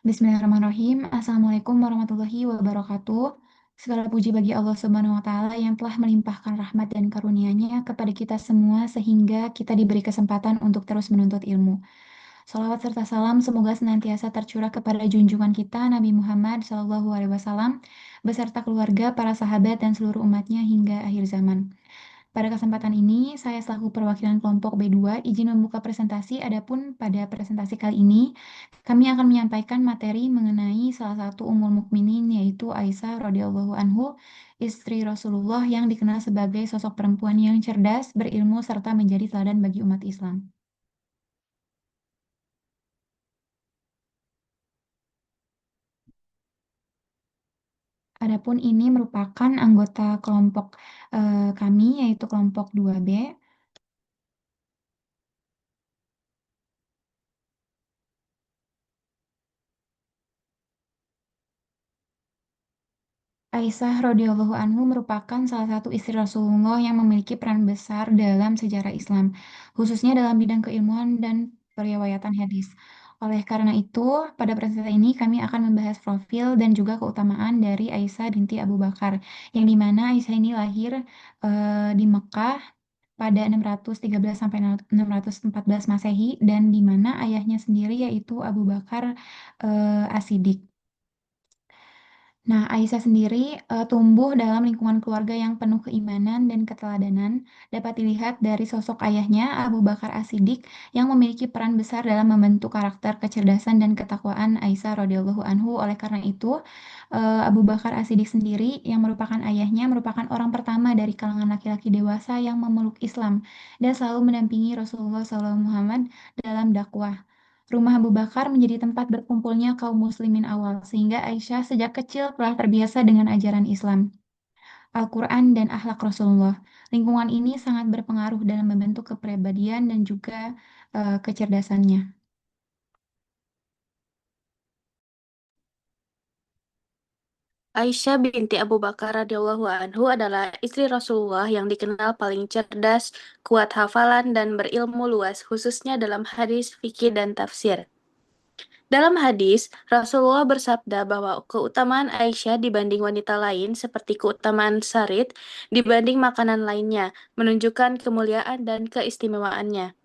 Bismillahirrahmanirrahim. Assalamualaikum warahmatullahi wabarakatuh. Segala puji bagi Allah Subhanahu wa Ta'ala yang telah melimpahkan rahmat dan karunia-Nya kepada kita semua sehingga kita diberi kesempatan untuk terus menuntut ilmu. Salawat serta salam semoga senantiasa tercurah kepada junjungan kita Nabi Muhammad SAW beserta keluarga, para sahabat dan seluruh umatnya hingga akhir zaman. Pada kesempatan ini, saya selaku perwakilan kelompok B2 izin membuka presentasi. Adapun pada presentasi kali ini, kami akan menyampaikan materi mengenai salah satu Ummul Mukminin yaitu Aisyah radhiyallahu anhu, istri Rasulullah yang dikenal sebagai sosok perempuan yang cerdas, berilmu serta menjadi teladan bagi umat Islam. Adapun ini merupakan anggota kelompok kami yaitu kelompok 2B. Aisyah radhiyallahu anhu merupakan salah satu istri Rasulullah yang memiliki peran besar dalam sejarah Islam, khususnya dalam bidang keilmuan dan periwayatan hadis. Oleh karena itu, pada presentasi ini kami akan membahas profil dan juga keutamaan dari Aisyah binti Abu Bakar, yang dimana Aisyah ini lahir di Mekah pada 613 sampai 614 Masehi dan di mana ayahnya sendiri yaitu Abu Bakar As-Siddiq. Nah, Aisyah sendiri tumbuh dalam lingkungan keluarga yang penuh keimanan dan keteladanan. Dapat dilihat dari sosok ayahnya, Abu Bakar As-Siddiq, yang memiliki peran besar dalam membentuk karakter kecerdasan dan ketakwaan Aisyah radhiyallahu anhu. Oleh karena itu, Abu Bakar As-Siddiq sendiri, yang merupakan ayahnya, merupakan orang pertama dari kalangan laki-laki dewasa yang memeluk Islam dan selalu mendampingi Rasulullah SAW dalam dakwah. Rumah Abu Bakar menjadi tempat berkumpulnya kaum muslimin awal, sehingga Aisyah sejak kecil telah terbiasa dengan ajaran Islam, Al-Quran, dan akhlak Rasulullah. Lingkungan ini sangat berpengaruh dalam membentuk kepribadian dan juga kecerdasannya. Aisyah binti Abu Bakar radhiyallahu anhu adalah istri Rasulullah yang dikenal paling cerdas, kuat hafalan, dan berilmu luas, khususnya dalam hadis, fikih, dan tafsir. Dalam hadis, Rasulullah bersabda bahwa keutamaan Aisyah dibanding wanita lain seperti keutamaan sarit dibanding makanan lainnya, menunjukkan kemuliaan dan keistimewaannya.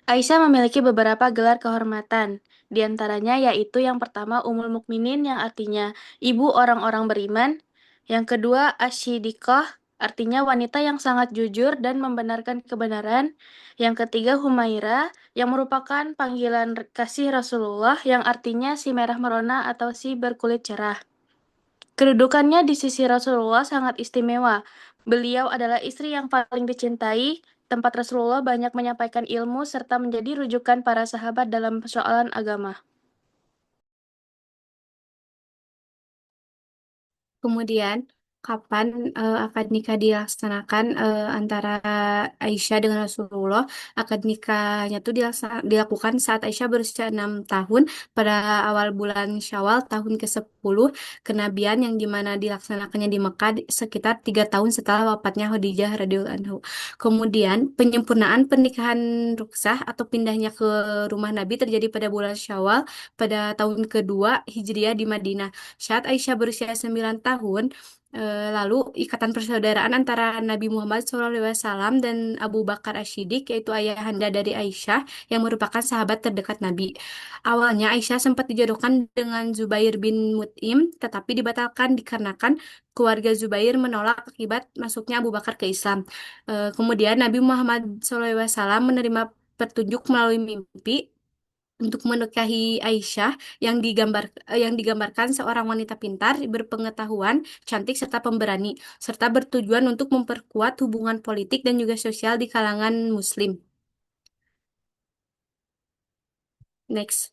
Aisyah memiliki beberapa gelar kehormatan, di antaranya yaitu yang pertama Ummul Mukminin yang artinya ibu orang-orang beriman, yang kedua Asy-Siddiqah artinya wanita yang sangat jujur dan membenarkan kebenaran, yang ketiga Humaira yang merupakan panggilan kasih Rasulullah yang artinya si merah merona atau si berkulit cerah. Kedudukannya di sisi Rasulullah sangat istimewa. Beliau adalah istri yang paling dicintai, tempat Rasulullah banyak menyampaikan ilmu serta menjadi rujukan para sahabat dalam persoalan agama. Kemudian, kapan akad nikah dilaksanakan antara Aisyah dengan Rasulullah? Akad nikahnya itu dilakukan saat Aisyah berusia 6 tahun pada awal bulan Syawal tahun ke-10 kenabian yang dimana dilaksanakannya di Mekah sekitar 3 tahun setelah wafatnya Khadijah radhiyallahu anhu. Kemudian, penyempurnaan pernikahan ruksah atau pindahnya ke rumah Nabi terjadi pada bulan Syawal pada tahun kedua Hijriah di Madinah. Saat Aisyah berusia 9 tahun, lalu ikatan persaudaraan antara Nabi Muhammad SAW dan Abu Bakar As-Siddiq, yaitu ayahanda dari Aisyah, yang merupakan sahabat terdekat Nabi. Awalnya Aisyah sempat dijodohkan dengan Zubair bin Mut'im, tetapi dibatalkan dikarenakan keluarga Zubair menolak akibat masuknya Abu Bakar ke Islam. Kemudian Nabi Muhammad SAW menerima petunjuk melalui mimpi untuk menikahi Aisyah yang digambarkan seorang wanita pintar, berpengetahuan, cantik serta pemberani, serta bertujuan untuk memperkuat hubungan politik dan juga sosial di kalangan Muslim. Next.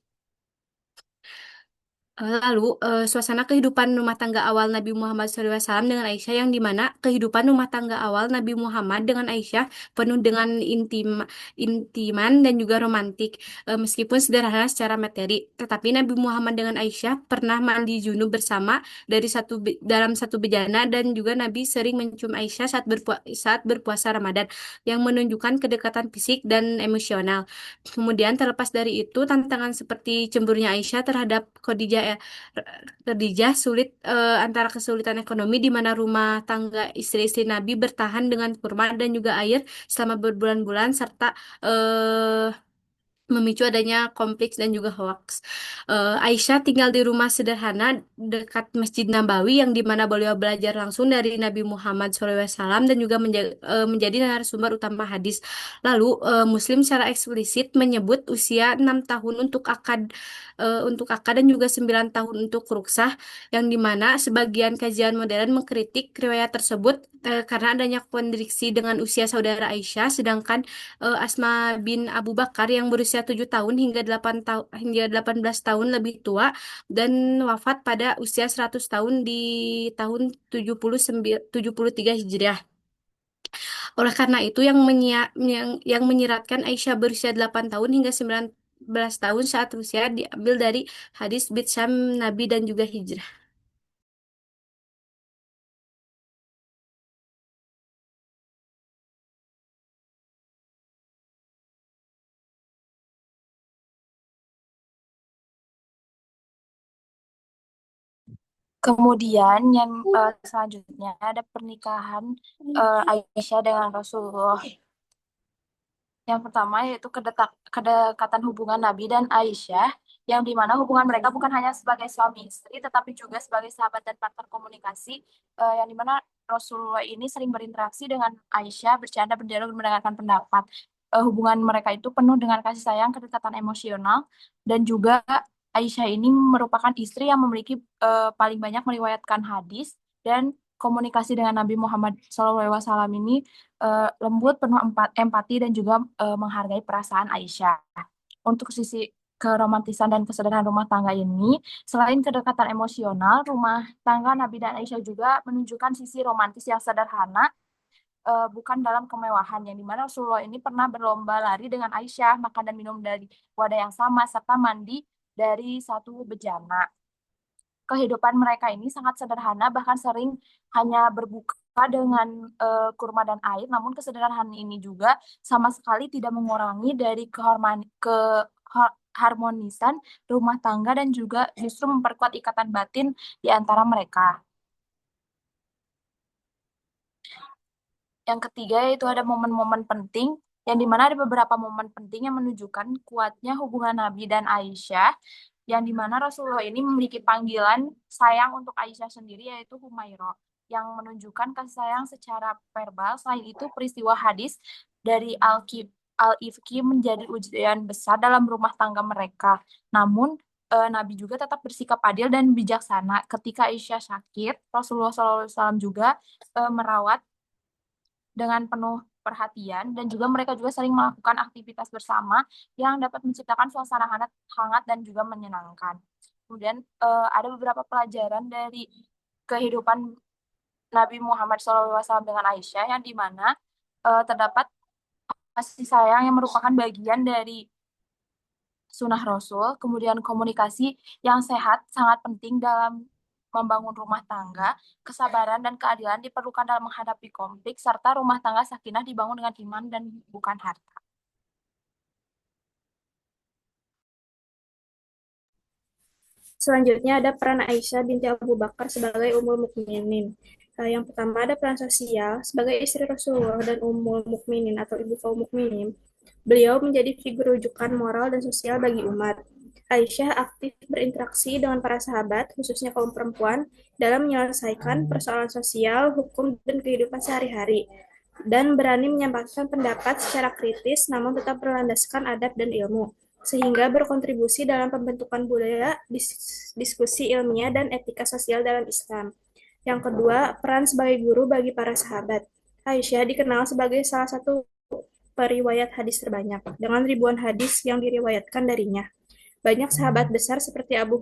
Suasana kehidupan rumah tangga awal Nabi Muhammad SAW dengan Aisyah yang dimana kehidupan rumah tangga awal Nabi Muhammad dengan Aisyah penuh dengan intiman dan juga romantik. Meskipun sederhana secara materi, tetapi Nabi Muhammad dengan Aisyah pernah mandi junub bersama dalam satu bejana dan juga Nabi sering mencium Aisyah saat berpuasa Ramadan yang menunjukkan kedekatan fisik dan emosional. Kemudian terlepas dari itu, tantangan seperti cemburunya Aisyah terhadap Khadijah sulit antara kesulitan ekonomi di mana rumah tangga istri-istri Nabi bertahan dengan kurma dan juga air selama berbulan-bulan serta eh, memicu adanya konflik dan juga hoaks. Aisyah tinggal di rumah sederhana dekat Masjid Nabawi yang dimana beliau belajar langsung dari Nabi Muhammad SAW dan juga menjadi narasumber utama hadis. Lalu Muslim secara eksplisit menyebut usia 6 tahun untuk akad dan juga 9 tahun untuk ruksah yang dimana sebagian kajian modern mengkritik riwayat tersebut karena adanya kontradiksi dengan usia saudara Aisyah sedangkan Asma bin Abu Bakar yang berusia 7 tahun hingga 18 tahun lebih tua dan wafat pada usia 100 tahun di tahun 73 Hijriah. Oleh karena itu yang menyiratkan Aisyah berusia 8 tahun hingga 19 tahun saat usia diambil dari hadis Bitsam Nabi dan juga hijrah. Kemudian yang selanjutnya ada pernikahan Aisyah dengan Rasulullah. Yang pertama yaitu kedekatan hubungan Nabi dan Aisyah, yang dimana hubungan mereka bukan hanya sebagai suami istri, tetapi juga sebagai sahabat dan partner komunikasi, yang dimana Rasulullah ini sering berinteraksi dengan Aisyah, bercanda, berdialog, dan mendengarkan pendapat. Hubungan mereka itu penuh dengan kasih sayang, kedekatan emosional, dan juga Aisyah ini merupakan istri yang memiliki paling banyak meriwayatkan hadis, dan komunikasi dengan Nabi Muhammad SAW ini lembut, penuh empati, dan juga menghargai perasaan Aisyah. Untuk sisi keromantisan dan kesederhanaan rumah tangga ini, selain kedekatan emosional, rumah tangga Nabi dan Aisyah juga menunjukkan sisi romantis yang sederhana, bukan dalam kemewahan, yang dimana Rasulullah ini pernah berlomba lari dengan Aisyah, makan dan minum dari wadah yang sama, serta mandi dari satu bejana. Kehidupan mereka ini sangat sederhana, bahkan sering hanya berbuka dengan kurma dan air. Namun kesederhanaan ini juga sama sekali tidak mengurangi dari keharmonisan rumah tangga dan juga justru memperkuat ikatan batin di antara mereka. Yang ketiga yaitu ada momen-momen penting, yang dimana ada beberapa momen penting yang menunjukkan kuatnya hubungan Nabi dan Aisyah, yang dimana Rasulullah ini memiliki panggilan sayang untuk Aisyah sendiri yaitu Humaira, yang menunjukkan kasih sayang secara verbal. Selain itu, peristiwa hadis dari Al-Ifki menjadi ujian besar dalam rumah tangga mereka. Namun Nabi juga tetap bersikap adil dan bijaksana. Ketika Aisyah sakit, Rasulullah SAW juga merawat dengan penuh perhatian, dan juga mereka juga sering melakukan aktivitas bersama yang dapat menciptakan suasana hangat dan juga menyenangkan. Kemudian ada beberapa pelajaran dari kehidupan Nabi Muhammad SAW dengan Aisyah, yang dimana terdapat kasih sayang yang merupakan bagian dari sunnah Rasul. Kemudian komunikasi yang sehat sangat penting dalam membangun rumah tangga. Kesabaran dan keadilan diperlukan dalam menghadapi konflik, serta rumah tangga sakinah dibangun dengan iman dan bukan harta. Selanjutnya ada peran Aisyah binti Abu Bakar sebagai Ummul Mukminin. Yang pertama ada peran sosial sebagai istri Rasulullah dan Ummul Mukminin atau ibu kaum mukminin. Beliau menjadi figur rujukan moral dan sosial bagi umat. Aisyah aktif berinteraksi dengan para sahabat, khususnya kaum perempuan, dalam menyelesaikan persoalan sosial, hukum, dan kehidupan sehari-hari, dan berani menyampaikan pendapat secara kritis namun tetap berlandaskan adab dan ilmu, sehingga berkontribusi dalam pembentukan budaya, diskusi ilmiah, dan etika sosial dalam Islam. Yang kedua, peran sebagai guru bagi para sahabat. Aisyah dikenal sebagai salah satu periwayat hadis terbanyak, dengan ribuan hadis yang diriwayatkan darinya. Banyak sahabat besar seperti Abu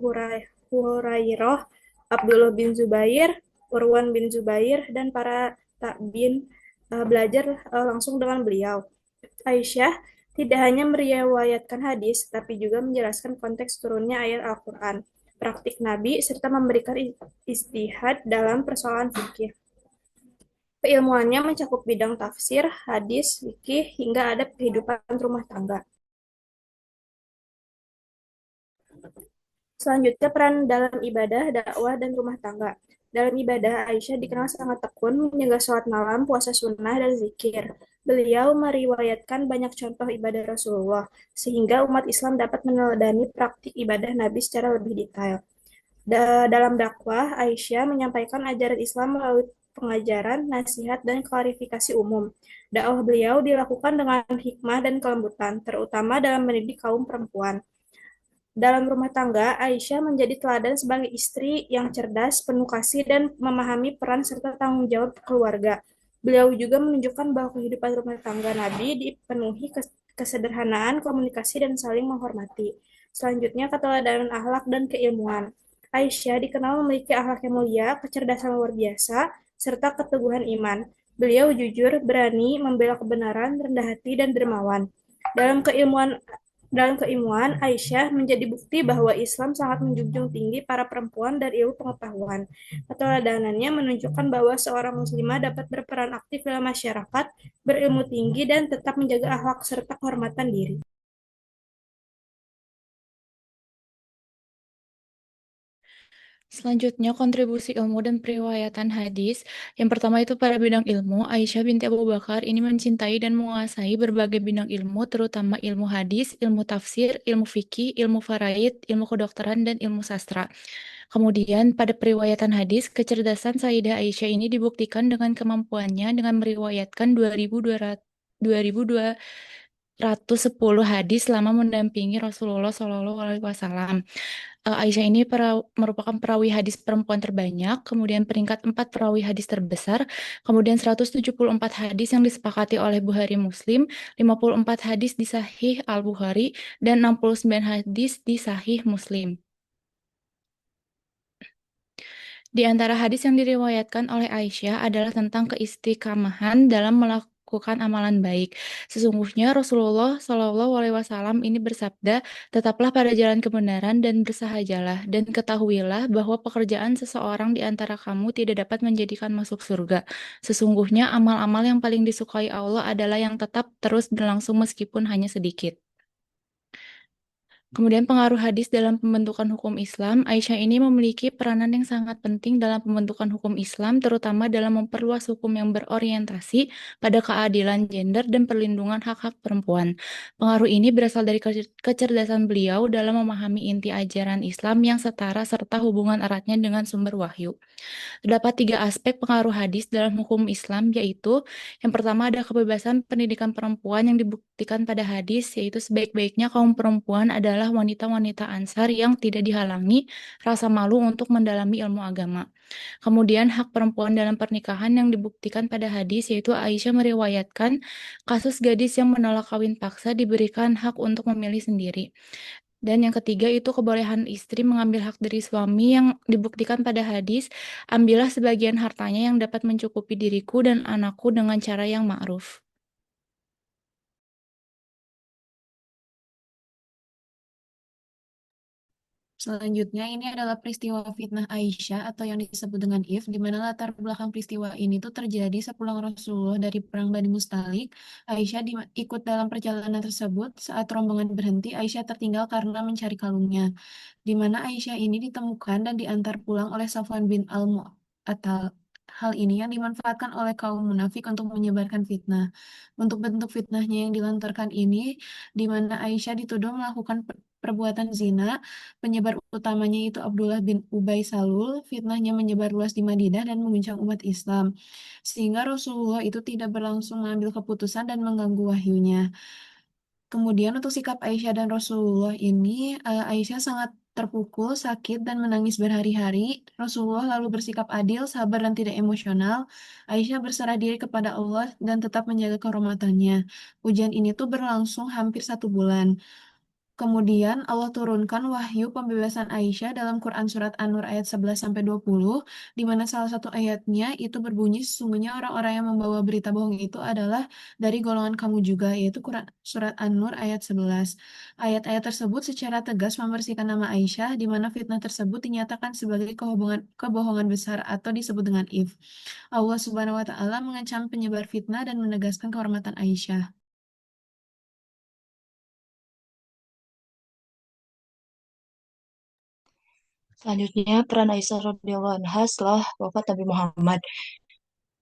Hurairah, Abdullah bin Zubair, Urwan bin Zubair, dan para tabi'in belajar langsung dengan beliau. Aisyah tidak hanya meriwayatkan hadis, tapi juga menjelaskan konteks turunnya ayat Al-Quran, praktik Nabi, serta memberikan istihad dalam persoalan fikih. Keilmuannya mencakup bidang tafsir, hadis, fikih, hingga adab kehidupan rumah tangga. Selanjutnya, peran dalam ibadah, dakwah, dan rumah tangga. Dalam ibadah, Aisyah dikenal sangat tekun, menjaga sholat malam, puasa sunnah, dan zikir. Beliau meriwayatkan banyak contoh ibadah Rasulullah, sehingga umat Islam dapat meneladani praktik ibadah Nabi secara lebih detail. Dalam dakwah, Aisyah menyampaikan ajaran Islam melalui pengajaran, nasihat, dan klarifikasi umum. Dakwah beliau dilakukan dengan hikmah dan kelembutan, terutama dalam mendidik kaum perempuan. Dalam rumah tangga, Aisyah menjadi teladan sebagai istri yang cerdas, penuh kasih, dan memahami peran serta tanggung jawab keluarga. Beliau juga menunjukkan bahwa kehidupan rumah tangga Nabi dipenuhi kesederhanaan, komunikasi, dan saling menghormati. Selanjutnya, keteladanan akhlak dan keilmuan. Aisyah dikenal memiliki akhlak yang mulia, kecerdasan luar biasa, serta keteguhan iman. Beliau jujur, berani, membela kebenaran, rendah hati, dan dermawan. Dalam keilmuan dalam keilmuan, Aisyah menjadi bukti bahwa Islam sangat menjunjung tinggi para perempuan dan ilmu pengetahuan. Keteladanannya menunjukkan bahwa seorang muslimah dapat berperan aktif dalam masyarakat, berilmu tinggi, dan tetap menjaga akhlak serta kehormatan diri. Selanjutnya, kontribusi ilmu dan periwayatan hadis. Yang pertama itu pada bidang ilmu, Aisyah binti Abu Bakar ini mencintai dan menguasai berbagai bidang ilmu, terutama ilmu hadis, ilmu tafsir, ilmu fikih, ilmu faraid, ilmu kedokteran, dan ilmu sastra. Kemudian, pada periwayatan hadis, kecerdasan Sayyidah Aisyah ini dibuktikan dengan kemampuannya dengan meriwayatkan 2.210 hadis selama mendampingi Rasulullah Shallallahu Alaihi Wasallam. Aisyah ini merupakan perawi hadis perempuan terbanyak, kemudian peringkat 4 perawi hadis terbesar, kemudian 174 hadis yang disepakati oleh Bukhari Muslim, 54 hadis di Sahih Al-Bukhari, dan 69 hadis di Sahih Muslim. Di antara hadis yang diriwayatkan oleh Aisyah adalah tentang keistiqamahan dalam melakukan amalan baik. Sesungguhnya Rasulullah Shallallahu Alaihi Wasallam ini bersabda, tetaplah pada jalan kebenaran dan bersahajalah, dan ketahuilah bahwa pekerjaan seseorang di antara kamu tidak dapat menjadikan masuk surga. Sesungguhnya amal-amal yang paling disukai Allah adalah yang tetap terus berlangsung meskipun hanya sedikit. Kemudian pengaruh hadis dalam pembentukan hukum Islam, Aisyah ini memiliki peranan yang sangat penting dalam pembentukan hukum Islam, terutama dalam memperluas hukum yang berorientasi pada keadilan gender dan perlindungan hak-hak perempuan. Pengaruh ini berasal dari kecerdasan beliau dalam memahami inti ajaran Islam yang setara serta hubungan eratnya dengan sumber wahyu. Terdapat 3 aspek pengaruh hadis dalam hukum Islam, yaitu yang pertama ada kebebasan pendidikan perempuan yang dibuktikan pada hadis, yaitu sebaik-baiknya kaum perempuan adalah wanita-wanita Ansar yang tidak dihalangi rasa malu untuk mendalami ilmu agama. Kemudian hak perempuan dalam pernikahan yang dibuktikan pada hadis, yaitu Aisyah meriwayatkan kasus gadis yang menolak kawin paksa diberikan hak untuk memilih sendiri. Dan yang ketiga itu kebolehan istri mengambil hak dari suami yang dibuktikan pada hadis, ambillah sebagian hartanya yang dapat mencukupi diriku dan anakku dengan cara yang ma'ruf. Selanjutnya ini adalah peristiwa fitnah Aisyah atau yang disebut dengan If, di mana latar belakang peristiwa ini tuh terjadi sepulang Rasulullah dari perang Bani Mustalik. Aisyah ikut dalam perjalanan tersebut. Saat rombongan berhenti, Aisyah tertinggal karena mencari kalungnya, di mana Aisyah ini ditemukan dan diantar pulang oleh Safwan bin Al-Mu'attal. Hal ini yang dimanfaatkan oleh kaum munafik untuk menyebarkan fitnah. Untuk bentuk fitnahnya yang dilontarkan ini, di mana Aisyah dituduh melakukan perbuatan zina. Penyebar utamanya itu Abdullah bin Ubay Salul. Fitnahnya menyebar luas di Madinah dan mengguncang umat Islam, sehingga Rasulullah itu tidak berlangsung mengambil keputusan dan mengganggu wahyunya. Kemudian untuk sikap Aisyah dan Rasulullah ini, Aisyah sangat terpukul, sakit, dan menangis berhari-hari. Rasulullah lalu bersikap adil, sabar, dan tidak emosional. Aisyah berserah diri kepada Allah dan tetap menjaga kehormatannya. Ujian ini tuh berlangsung hampir 1 bulan. Kemudian Allah turunkan wahyu pembebasan Aisyah dalam Quran Surat An-Nur ayat 11-20, di mana salah satu ayatnya itu berbunyi, sesungguhnya orang-orang yang membawa berita bohong itu adalah dari golongan kamu juga, yaitu Quran Surat An-Nur ayat 11. Ayat-ayat tersebut secara tegas membersihkan nama Aisyah, di mana fitnah tersebut dinyatakan sebagai kebohongan besar atau disebut dengan if. Allah Subhanahu wa Ta'ala mengancam penyebar fitnah dan menegaskan kehormatan Aisyah. Selanjutnya, peran Aisyah radhiyallahu anha setelah wafat Nabi Muhammad.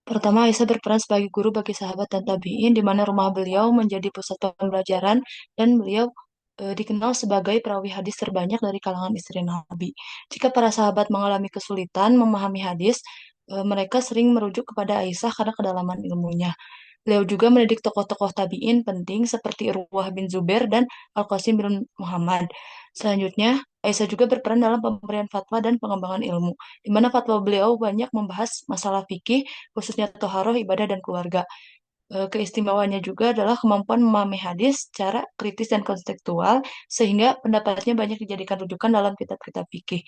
Pertama, Aisyah berperan sebagai guru bagi sahabat dan tabi'in, di mana rumah beliau menjadi pusat pembelajaran dan beliau dikenal sebagai perawi hadis terbanyak dari kalangan istri Nabi. Jika para sahabat mengalami kesulitan memahami hadis, mereka sering merujuk kepada Aisyah karena kedalaman ilmunya. Beliau juga mendidik tokoh-tokoh tabi'in penting seperti Urwah bin Zubair dan Al-Qasim bin Muhammad. Selanjutnya, Aisyah juga berperan dalam pemberian fatwa dan pengembangan ilmu, di mana fatwa beliau banyak membahas masalah fikih, khususnya toharoh, ibadah, dan keluarga. Keistimewaannya juga adalah kemampuan memahami hadis secara kritis dan konstekstual, sehingga pendapatnya banyak dijadikan rujukan dalam kitab-kitab fikih.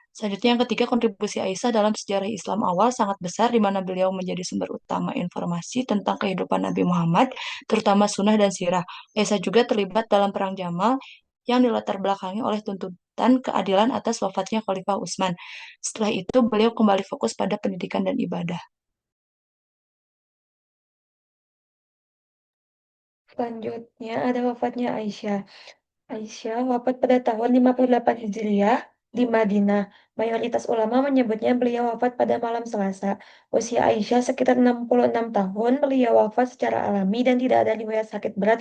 Selanjutnya yang ketiga, kontribusi Aisyah dalam sejarah Islam awal sangat besar, di mana beliau menjadi sumber utama informasi tentang kehidupan Nabi Muhammad, terutama sunnah dan sirah. Aisyah juga terlibat dalam Perang Jamal yang dilatar belakangi oleh tuntutan keadilan atas wafatnya Khalifah Utsman. Setelah itu, beliau kembali fokus pada pendidikan dan ibadah. Selanjutnya ada wafatnya Aisyah. Aisyah wafat pada tahun 58 Hijriah di Madinah. Mayoritas ulama menyebutnya beliau wafat pada malam Selasa. Usia Aisyah sekitar 66 tahun. Beliau wafat secara alami dan tidak ada riwayat sakit berat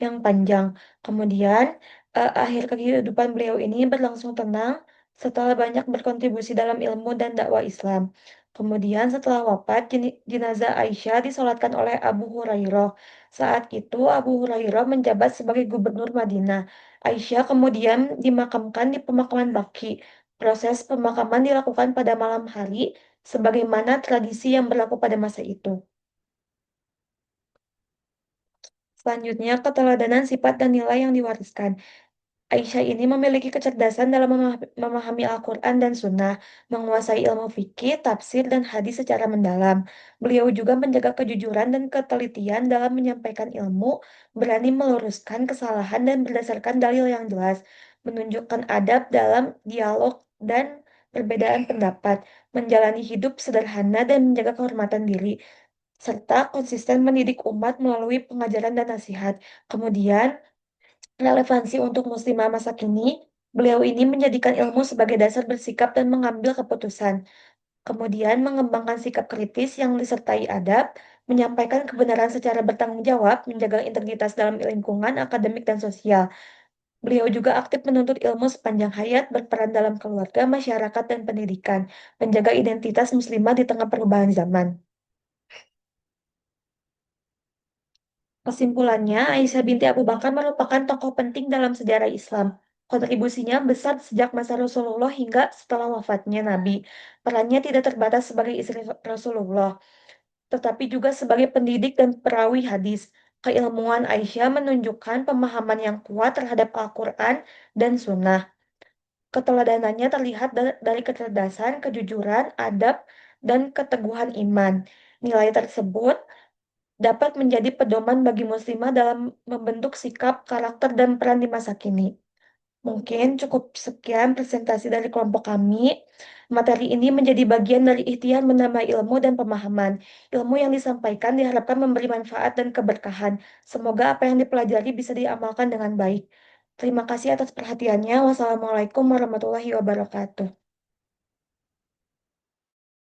yang panjang. Kemudian, akhir kehidupan beliau ini berlangsung tenang setelah banyak berkontribusi dalam ilmu dan dakwah Islam. Kemudian setelah wafat, jenazah Aisyah disolatkan oleh Abu Hurairah. Saat itu Abu Hurairah menjabat sebagai gubernur Madinah. Aisyah kemudian dimakamkan di pemakaman Baqi. Proses pemakaman dilakukan pada malam hari, sebagaimana tradisi yang berlaku pada masa itu. Selanjutnya, keteladanan sifat dan nilai yang diwariskan. Aisyah ini memiliki kecerdasan dalam memahami Al-Quran dan Sunnah, menguasai ilmu fikih, tafsir, dan hadis secara mendalam. Beliau juga menjaga kejujuran dan ketelitian dalam menyampaikan ilmu, berani meluruskan kesalahan dan berdasarkan dalil yang jelas, menunjukkan adab dalam dialog dan perbedaan pendapat, menjalani hidup sederhana dan menjaga kehormatan diri, serta konsisten mendidik umat melalui pengajaran dan nasihat. Kemudian, relevansi untuk muslimah masa kini, beliau ini menjadikan ilmu sebagai dasar bersikap dan mengambil keputusan. Kemudian mengembangkan sikap kritis yang disertai adab, menyampaikan kebenaran secara bertanggung jawab, menjaga integritas dalam lingkungan akademik dan sosial. Beliau juga aktif menuntut ilmu sepanjang hayat, berperan dalam keluarga, masyarakat, dan pendidikan, menjaga identitas muslimah di tengah perubahan zaman. Kesimpulannya, Aisyah binti Abu Bakar merupakan tokoh penting dalam sejarah Islam. Kontribusinya besar sejak masa Rasulullah hingga setelah wafatnya Nabi. Perannya tidak terbatas sebagai istri Rasulullah, tetapi juga sebagai pendidik dan perawi hadis. Keilmuan Aisyah menunjukkan pemahaman yang kuat terhadap Al-Quran dan Sunnah. Keteladanannya terlihat dari kecerdasan, kejujuran, adab, dan keteguhan iman. Nilai tersebut dapat menjadi pedoman bagi muslimah dalam membentuk sikap, karakter, dan peran di masa kini. Mungkin cukup sekian presentasi dari kelompok kami. Materi ini menjadi bagian dari ikhtiar menambah ilmu dan pemahaman. Ilmu yang disampaikan diharapkan memberi manfaat dan keberkahan. Semoga apa yang dipelajari bisa diamalkan dengan baik. Terima kasih atas perhatiannya. Wassalamualaikum warahmatullahi wabarakatuh.